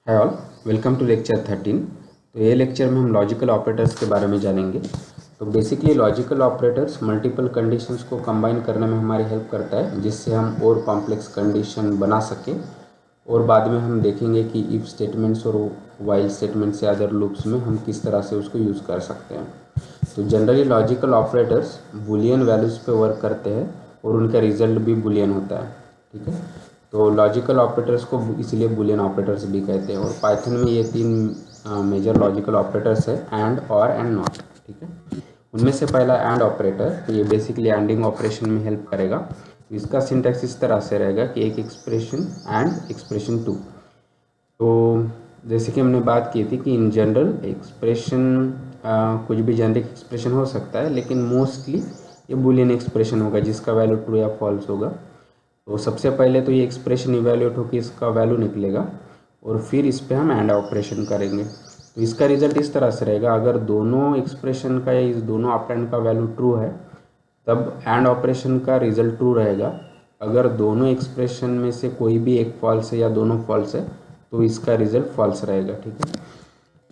Hi all, welcome to lecture 13। तो ये lecture में हम लॉजिकल ऑपरेटर्स के बारे में जानेंगे। तो basically logical operators multiple conditions को कंबाइन करने में हमारी हेल्प करता है, जिससे हम और कॉम्प्लेक्स कंडीशन बना सकें। और बाद में हम देखेंगे कि इफ़ स्टेटमेंट्स और वाइल स्टेटमेंट्स या अदर लूप्स में हम किस तरह से उसको यूज़ कर सकते हैं। तो generally logical operators Boolean values पे वर्क करते हैं और उनका रिजल्ट भी बूलियन होता है। ठीक है, तो लॉजिकल ऑपरेटर्स को इसलिए बूलियन ऑपरेटर्स भी कहते हैं। और पाइथन में ये तीन मेजर लॉजिकल ऑपरेटर्स है, एंड, और, एंड, नॉट। ठीक है, उनमें से पहला एंड ऑपरेटर, तो ये बेसिकली एंडिंग ऑपरेशन में हेल्प करेगा। तो इसका सिंटैक्स इस तरह से रहेगा कि एक एक्सप्रेशन एंड एक्सप्रेशन टू। तो जैसे कि हमने बात की थी कि इन जनरल एक्सप्रेशन कुछ भी जेनरिक एक्सप्रेशन हो सकता है, लेकिन मोस्टली ये बूलियन एक्सप्रेशन होगा जिसका वैल्यू ट्रू या फॉल्स होगा। तो सबसे पहले तो ये एक्सप्रेशन इवैल्यूएट होकर इसका वैल्यू निकलेगा और फिर इस पर हम एंड ऑपरेशन करेंगे। तो इसका रिजल्ट इस तरह से रहेगा, अगर दोनों एक्सप्रेशन का या इस दोनों ऑपरेंड का वैल्यू ट्रू है तब एंड ऑपरेशन का रिजल्ट ट्रू रहेगा। अगर दोनों एक्सप्रेशन में से कोई भी एक फॉल्स है या दोनों फॉल्स है तो इसका रिजल्ट फॉल्स रहेगा। ठीक है,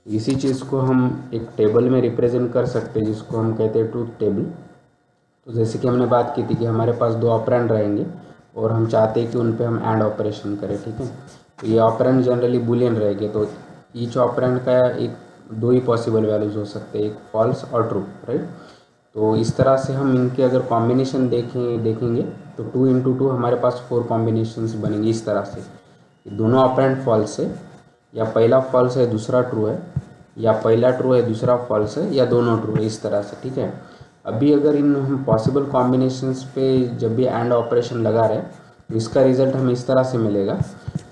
इसी चीज़ को हम एक टेबल में रिप्रेजेंट कर सकते हैं जिसको हम कहते हैं ट्रूथ टेबल। तो जैसे कि हमने बात की थी कि हमारे पास दो ऑपरेंड रहेंगे और हम चाहते हैं कि उन पे हम एंड ऑपरेशन करें। ठीक है, तो ये ऑपरेंड जनरली बूलियन रहेंगे, तो ईच ऑपरेंड का एक दो ही पॉसिबल वैल्यूज हो सकते हैं, एक फॉल्स और ट्रू, राइट। तो इस तरह से हम इनके अगर कॉम्बिनेशन देखेंगे तो 2 × 2 हमारे पास 4 कॉम्बिनेशंस बनेंगे इस तरह से। दोनों ऑपरेंड फॉल्स है, या पहला फॉल्स है दूसरा ट्रू है, या पहला ट्रू है दूसरा फॉल्स है, या दोनों ट्रू है, इस तरह से। ठीक है, अभी अगर इन हम पॉसिबल कॉम्बिनेशंस पे जब भी एंड ऑपरेशन लगा रहे तो इसका रिजल्ट हमें इस तरह से मिलेगा।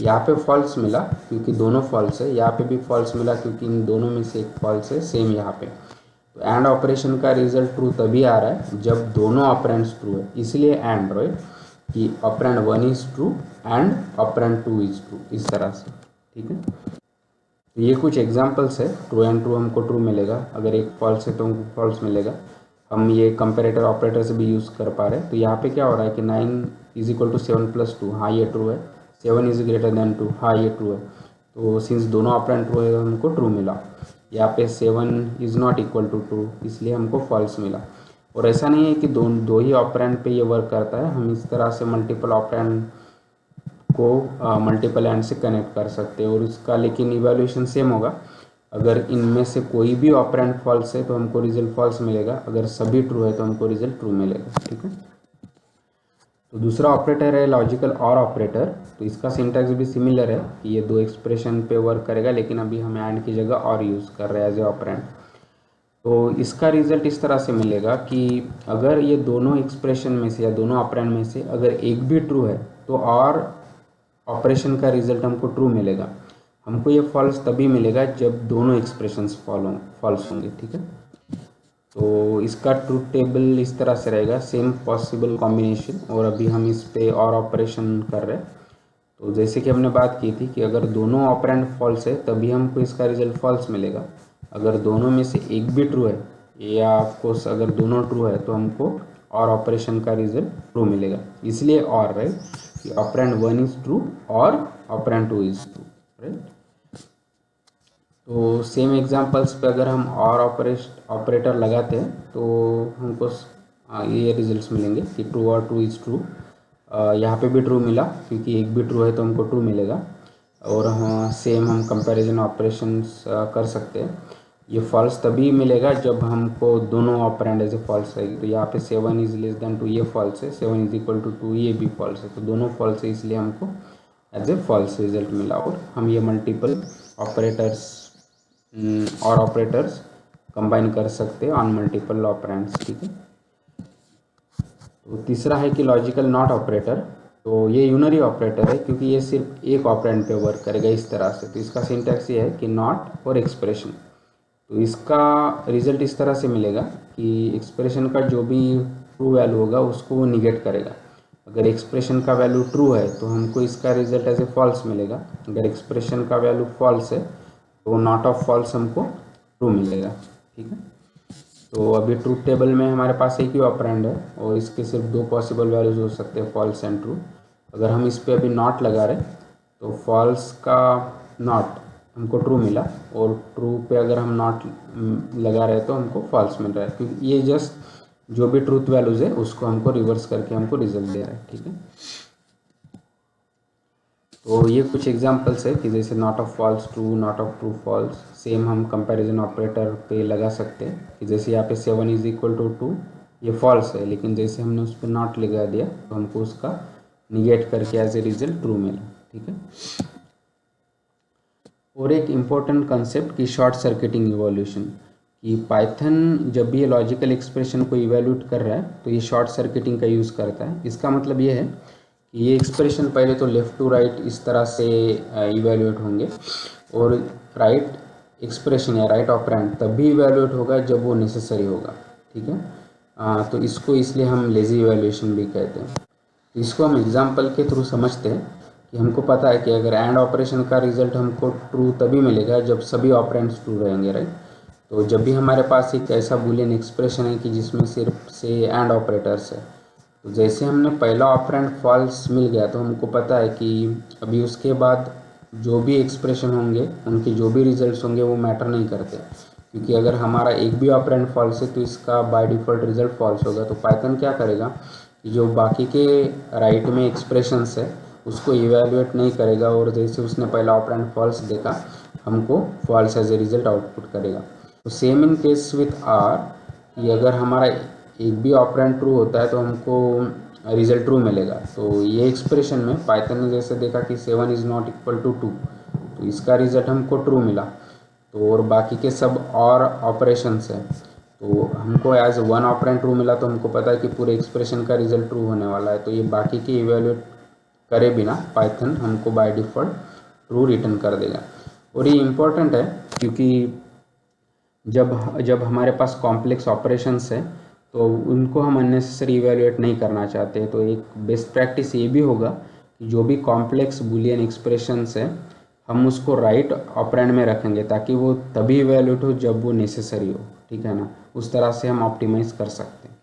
यहाँ पे फॉल्स मिला क्योंकि दोनों फॉल्स है, यहाँ पे भी फॉल्स मिला क्योंकि इन दोनों में से एक फॉल्स है, सेम यहाँ पे। तो एंड ऑपरेशन का रिजल्ट ट्रू तभी आ रहा है जब दोनों ऑपरेंड्स ट्रू है, इसलिए एंड, राइट, कि operand 1 is true and operand 2 is true, इस तरह से। ठीक है, तो ये कुछ एग्जांपल्स है। ट्रू एंड ट्रू हमको ट्रू मिलेगा, अगर एक फॉल्स है तो हमको फॉल्स मिलेगा। हम ये कंपेरेटर ऑपरेटर से भी यूज़ कर पा रहे हैं। तो यहाँ पे क्या हो रहा है कि 9 = 7 + 2, हाँ ये ट्रू है। 7 इज ग्रेटर देन 2, हाँ ये ट्रू है। तो सिंस दोनों ऑपरेंड ट्रू है तो हमको ट्रू मिला। यहाँ पे 7 is not equal to true, इसलिए हमको फॉल्स मिला। और ऐसा नहीं है कि दो ही ऑपरेंड पे ये वर्क करता है, हम इस तरह से मल्टीपल ऑपरेंड को मल्टीपल एंड से कनेक्ट कर सकते हैं। और इसका लेकिन इवैल्यूएशन सेम होगा। अगर इनमें से कोई भी ऑपरेंड फॉल्स है तो हमको रिजल्ट फॉल्स मिलेगा, अगर सभी ट्रू है तो हमको रिजल्ट ट्रू मिलेगा। ठीक है, तो दूसरा ऑपरेटर है लॉजिकल और ऑपरेटर। तो इसका सिंटैक्स भी सिमिलर है कि ये दो एक्सप्रेशन पे वर्क करेगा, लेकिन अभी हम एंड की जगह और यूज़ कर रहे हैं एज ए ऑपरेंड। तो इसका रिजल्ट इस तरह से मिलेगा कि अगर ये दोनों एक्सप्रेशन में से या दोनों ऑपरेंड में से अगर एक भी ट्रू है तो और ऑपरेशन का रिजल्ट हमको ट्रू मिलेगा। हमको ये फॉल्स तभी मिलेगा जब दोनों एक्सप्रेशंस फॉल्स होंगे। ठीक है, तो इसका ट्रूथ टेबल इस तरह से रहेगा, सेम पॉसिबल कॉम्बिनेशन। और अभी हम इस पे और ऑपरेशन कर रहे हैं। तो जैसे कि हमने बात की थी कि अगर दोनों ऑपरेंड फॉल्स है तभी हमको इसका रिजल्ट फॉल्स मिलेगा। अगर दोनों में से एक भी ट्रू है या ऑफकोर्स अगर दोनों ट्रू है तो हमको और ऑपरेशन का रिजल्ट ट्रू मिलेगा, इसलिए और, राइट, कि ऑपरेंड 1 इज ट्रू और ऑपरेंड 2 इज ट्रू, राइट। तो सेम एग्जांपल्स पे अगर हम और ऑपरेटर लगाते हैं तो हमको ये रिजल्ट्स मिलेंगे कि ट्रू और ट्रू इज़ ट्रू। यहाँ पे भी ट्रू मिला क्योंकि एक भी ट्रू है तो हमको ट्रू मिलेगा। और हाँ, सेम हम कंपैरिजन ऑपरेशंस कर सकते हैं। ये फॉल्स तभी मिलेगा जब हमको दोनों ऑपरेंड एज ए फॉल्स रहेगी। तो यहाँ पे 7 इज लेस देन 2 ये फॉल्स है, 7 इज इक्वल टू 2 ये भी फॉल्स है, तो दोनों फॉल्स है, इसलिए हमको एज ए फॉल्स रिजल्ट मिला। और हम ये मल्टीपल ऑपरेटर्स और ऑपरेटर्स कंबाइन कर सकते हैं ऑन मल्टीपल ऑपरेंड्स। ठीक है, तो तीसरा है कि लॉजिकल नॉट ऑपरेटर। तो ये यूनरी ऑपरेटर है क्योंकि ये सिर्फ एक ऑपरेंड पे वर्क करेगा इस तरह से। तो इसका सिंटैक्स ये है कि नॉट और एक्सप्रेशन। तो इसका रिजल्ट इस तरह से मिलेगा कि एक्सप्रेशन का जो भी ट्रू वैल्यू होगा उसको वो निगेट करेगा। अगर एक्सप्रेशन का वैल्यू ट्रू है तो हमको इसका रिजल्ट एज ए फॉल्स मिलेगा। अगर एक्सप्रेशन का वैल्यू फॉल्स है तो नॉट ऑफ फॉल्स हमको ट्रू मिलेगा। ठीक है, तो अभी ट्रूथ टेबल में हमारे पास एक ही ऑपरेंड है और इसके सिर्फ दो पॉसिबल वैल्यूज हो सकते हैं, फॉल्स एंड ट्रू। अगर हम इस पर अभी नॉट लगा रहे तो फॉल्स का नॉट हमको ट्रू मिला, और ट्रू पे अगर हम नॉट लगा रहे तो हमको फॉल्स मिल रहा है, क्योंकि ये जस्ट जो भी ट्रूथ वैल्यूज़ है उसको हमको रिवर्स करके हमको रिजल्ट दे रहा है। ठीक है, तो ये कुछ एग्जांपल्स है कि जैसे not of false true, not of true false. Same हम कंपैरिजन ऑपरेटर पे लगा सकते हैं कि जैसे यहाँ पे 7 इज इक्वल टू 2, ये फॉल्स है, लेकिन जैसे हमने उस पर नॉट लगा दिया तो हमको उसका निगेट करके एज ए रिजल्ट ट्रू मिला। ठीक है, और एक इम्पोर्टेंट कंसेप्ट की शॉर्ट सर्किटिंग इवोल्यूशन, कि पाइथन जब भी ये लॉजिकल एक्सप्रेशन को इवेल्यूट कर रहा है तो ये शॉर्ट सर्किटिंग का यूज़ करता है। इसका मतलब ये है कि ये एक्सप्रेशन पहले तो लेफ़्ट टू राइट इस तरह से इवेल्यूट होंगे, और राइट एक्सप्रेशन या राइट ऑपरेंड तब भी इवेल्यूट होगा जब वो नेसेसरी होगा। ठीक है, तो इसको इसलिए हम लेज़ी इवेल्यूशन भी कहते हैं। तो इसको हम एग्जाम्पल के थ्रू समझते हैं कि हमको पता है कि अगर एंड ऑपरेशन का रिजल्ट हमको ट्रू तभी मिलेगा जब सभी ऑपरेंड्स ट्रू रहेंगे, राइट। तो जब भी हमारे पास एक ऐसा बूलियन एक्सप्रेशन है कि जिसमें सिर्फ से एंड ऑपरेटर्स है, तो जैसे हमने पहला ऑपरेंड फॉल्स मिल गया तो हमको पता है कि अभी उसके बाद जो भी एक्सप्रेशन होंगे उनके जो भी रिजल्ट्स होंगे वो मैटर नहीं करते, क्योंकि अगर हमारा एक भी ऑपरेंड फॉल्स है तो इसका बाय डिफ़ॉल्ट रिजल्ट फॉल्स होगा। तो पाइथन क्या करेगा कि जो बाकी के राइट में एक्सप्रेशंस है उसको इवेल्युएट नहीं करेगा, और जैसे उसने पहला ऑपरेंड फॉल्स देखा हमको false as a result output करेगा। तो same in case with or, कि अगर हमारा एक भी ऑपरेंड ट्रू होता है तो हमको रिजल्ट ट्रू मिलेगा। तो ये एक्सप्रेशन में पाइथन ने जैसे देखा कि 7 इज़ नॉट इक्वल टू 2, तो इसका रिजल्ट हमको ट्रू मिला। तो और बाकी के सब और ऑपरेशंस हैं तो हमको एज वन ऑपरेंड ट्रू मिला, तो हमको पता है कि पूरे एक्सप्रेशन का रिजल्ट ट्रू होने वाला है। तो ये बाकी के इवेल्यूएट करे बिना पाइथन हमको बाय डिफ़ॉल्ट ट्रू रिटर्न कर देगा। और ये इम्पोर्टेंट है क्योंकि जब हमारे पास कॉम्प्लेक्स ऑपरेशंस है तो उनको हम अननेसेसरी इवेल्युएट नहीं करना चाहते। तो एक बेस्ट प्रैक्टिस ये भी होगा कि जो भी कॉम्प्लेक्स बूलियन एक्सप्रेशंस है हम उसको राइट ऑपरेंड में रखेंगे ताकि वो तभी इवेल्युएट हो जब वो नेसेसरी हो। ठीक है ना, उस तरह से हम ऑप्टिमाइज़ कर सकते हैं।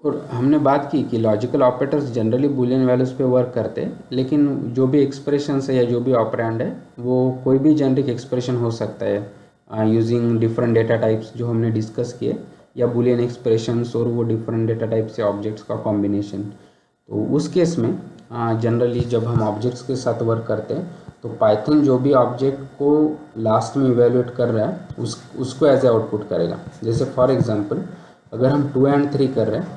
और हमने बात की कि logical operators generally Boolean values पे वर्क करते हैं, लेकिन जो भी एक्सप्रेशंस है या जो भी ऑपरेंड है वो कोई भी जेनरिक एक्सप्रेशन हो सकता है यूजिंग डिफरेंट डेटा टाइप्स जो हमने डिस्कस किए, या बूलियन एक्सप्रेशंस और वो डिफरेंट डेटा टाइप से ऑब्जेक्ट्स का कॉम्बिनेशन। तो उस केस में जनरली जब हम ऑब्जेक्ट्स के साथ वर्क करते हैं तो पाइथन जो भी ऑब्जेक्ट को लास्ट में इवेल्युएट कर रहा है उसको एज ए आउटपुट करेगा। जैसे फॉर एग्जांपल अगर हम 2 and 3 कर रहे हैं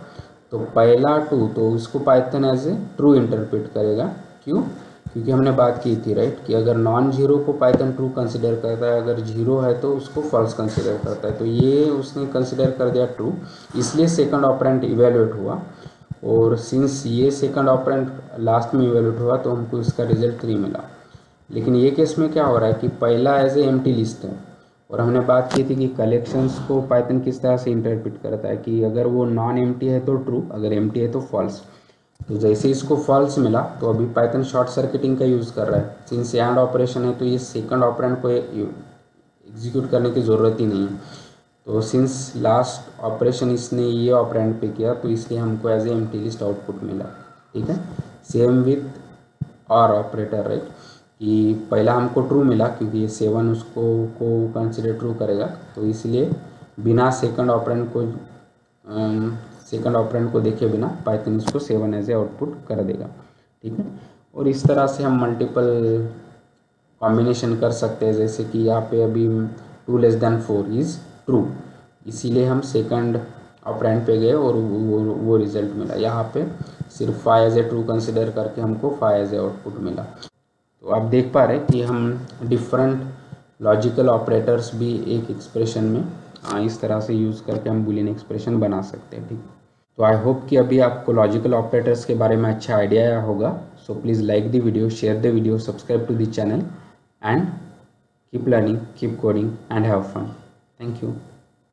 तो पहला 2 तो उसको Python as a true interpret करेगा। क्यों? क्योंकि हमने बात की थी राइट कि अगर नॉन जीरो को पाइथन ट्रू कंसिडर करता है, अगर जीरो है तो उसको फॉल्स कंसिडर करता है। तो ये उसने कंसिडर कर दिया ट्रू, इसलिए सेकंड ऑपरेंड इवेल्युएट हुआ, और सिंस ये सेकंड ऑपरेंड लास्ट में इवेल्युएट हुआ तो हमको इसका रिजल्ट 3 मिला। लेकिन ये केस में क्या हो रहा है कि पहला एज ए एम्प्टी लिस्ट है, और हमने बात की थी कि कलेक्शंस को पाइथन किस तरह से इंटरप्रेट करता है कि अगर वो नॉन एम्प्टी है तो ट्रू, अगर एम्प्टी है तो फॉल्स। तो जैसे इसको फॉल्स मिला तो अभी पाइथन शॉर्ट सर्किटिंग का यूज़ कर रहा है। सिंस एंड ऑपरेशन है तो ये सेकंड ऑपरेंड को एग्जीक्यूट करने की ज़रूरत ही नहीं है। तो सिंस लास्ट ऑपरेशन इसने ये ऑपरेंड पे किया तो इसलिए हमको as a empty list output मिला। ठीक है, सेम विथ और ऑपरेटर राइट, कि पहला हमको ट्रू मिला क्योंकि ये 7 उसको कंसिडर ट्रू करेगा, तो इसलिए बिना सेकंड ऑपरेंड को देखे बिना पाइथन इसको 7 एज ए आउटपुट कर देगा। ठीक है, और इस तरह से हम मल्टीपल कॉम्बिनेशन कर सकते हैं। जैसे कि यहाँ पे अभी 2 < 4 इज़ ट्रू, इसीलिए हम सेकंड ऑपरेंड पे गए और वो रिजल्ट मिला। यहाँ पे सिर्फ 5 एज ए ट्रू कंसिडर करके हमको 5 एज ए आउटपुट मिला। तो आप देख पा रहे हैं कि हम डिफरेंट लॉजिकल ऑपरेटर्स भी एक एक्सप्रेशन में इस तरह से यूज़ करके हम बूलियन एक्सप्रेशन बना सकते हैं। ठीक, तो आई होप कि अभी आपको लॉजिकल ऑपरेटर्स के बारे में अच्छा आइडिया आया होगा। So please like the video, share the video, subscribe to the channel, and keep learning, keep coding and have fun. Thank you.